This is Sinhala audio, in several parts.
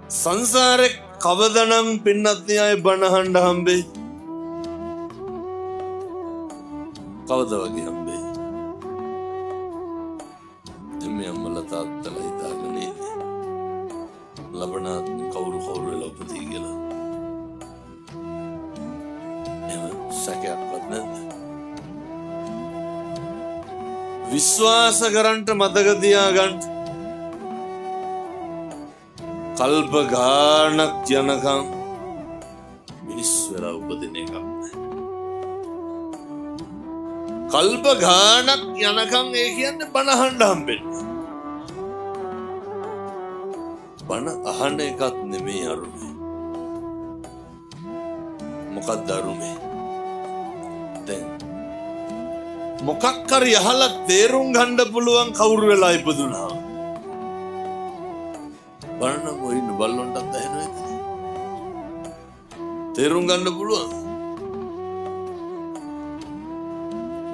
සංසාරේ කවදනම් පින්නත් අය බණහඬ හම්බේ? කවද වගේ හම්බේ? එමේ අම්මලා තාත්තලා හිතාගෙන ඉන්නේ ලබනාත් කවුරු වෙලා උපදී කියලා. එහෙම සැකයක්වත් නැද්ද? විශ්වාස කරන්ට මතක තියාගන්න කල්ප ගානක් යනකම් මිනිස් වෙලා උපදින එකක් නෑ. කල්ප ගානක් යනකම් ඒ කියන්නේ බණ අහන්න හම්බෙන්නේ. බණ අහන එකත් නෙමෙයි අරුමේ. මොකක්ද අරුමේ? දැන් මොකක් හරි අහලා තේරුම් ගන්න පුළුවන් කවුරු වෙලා ඉපදුනා. බලන්න මොයින් බල්ලොන්ටත් ඇහෙනවා එතන. තේරුම් ගන්න පුළුවන්.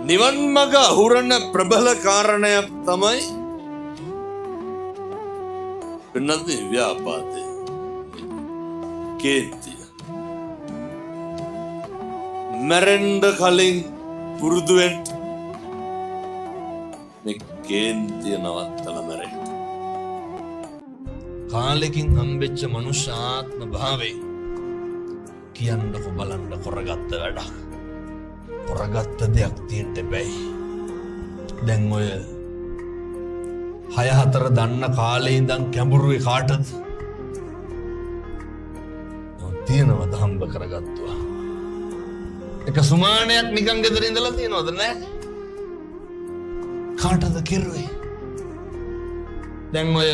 නිවන් මඟ අහුරන ප්‍රබල කාරණයක් තමයි වෙනත් ව්‍යාපාදේ. කේන්තිය. මැරෙන්න කලින් පුරුදු වෙන්න මේ කේන්තිය නවත්තලා මැරෙන්න. කාලෙකින් හම්බෙච්ච මනුෂ්‍යාත්ම භාවේ කියන්නකො බලන්න කරගත්ත වැඩක්. කරගත්ත දෙයක් තියෙන්න බැයි. දැන් ඔය 6-4 දන්න කාලේ ඉඳන් කැඹුරුවේ කාටද? තියෙනවද හම්බ කරගත්තුවා? එක සුමානයක් නිකන් ගෙදර ඉඳලා තියෙනවද නැහැ? කාටද කෙරුවේ? දැන් ඔය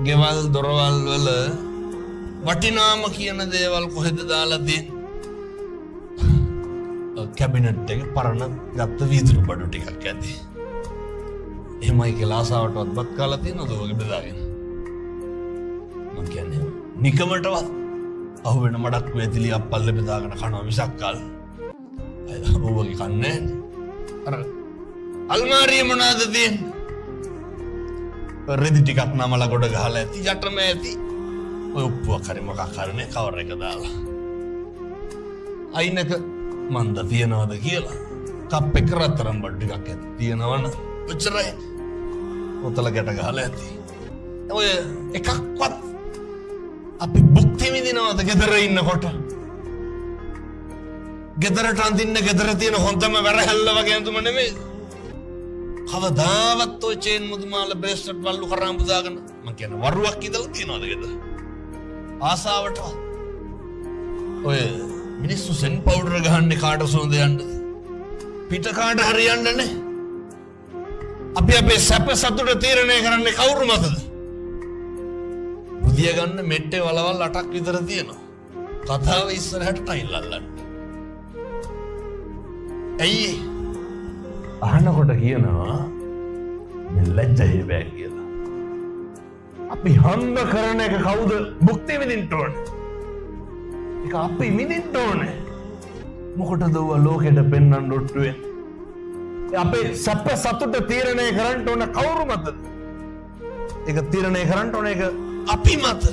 ගෙවල් දොරවල් වල වටිනාම කියන දේවල් කොහෙද දාලා තියෙන්නේ? කැබිනට් එක පරණ ගත්ත වීදුරු බඩු ටිකක් ඇති. එහෙමයි කියලා ආසාවටවත් බත් කාලා තියෙනවද ඔය බෙදාගෙන? මං කියන්නේ නිකමටවත් අහුවෙන මඩක් වේතිලි අප්පල්ල බෙදාගෙන කනවා මිසක් කාල. අය ඔවගේ කන්නේ අර අල්මාරිය මොනවාද තියෙන්නේ? රෙදි ටිකක් නමලා ගොඩ ගහලා ඇති යටම ඇති. ඔය උප්පුවක් හරි මොකක් හරි නේ කවර් එක දාලා. අයිනක මන්ද තියනවද කියලා. කප් එක රත්තරන් බඩු ටිකක් ඇති තියනවන. ඔච්චරයි. ඔතල ගැට ගහලා ඇති. ඔය එකක්වත් අපි භුක්ති විඳිනවද ගෙදර ඉන්නකොට? ගෙදරට අඳින්න ගෙදර තියෙන හොඳම වැරහැල්ල වගේ අඳුම නෙමෙයි. කවදාවත් ඔය චේන් මුදුමාල බ්‍රේස්ලට් වල්ලු කරාම් පුදාගෙන මං කියන්නේ වරුවක් ඉඳලා තියනවද ගෙදර? ආසාවට ඔය මිනිස්සු සෙන් පවුඩර් ගහන්නේ කාට සුවඳ යන්නද? පිට කාට හරියන්න නේ. අපි අපේ සැප සතුට තීරණය කරන්නේ කවුරු මතද? බුදිය ගන්න මෙට්ටේ වලවල් 8ක් විතර තියෙනවා. කතාව ඉස්සරහට ටයිල් අල්ලන්න. ඇයි අහනකොට කියනවා ලැජ්ජයි බෑ කියලා. අපි හම්බ කරන එක කවුද භුක්ති විඳින්න ඕනේ? ඒක අපි විඳින්න ඕනේ. මොකටද ඔය ලෝකෙට පෙන්වන්න ඔට්ටු වෙන්නේ? අපේ සැප සතුට තීරණය කරන්න ඕන කවුරු මතද? ඒක තීරණය කරන්න ඕනේ ඒක අපි මත.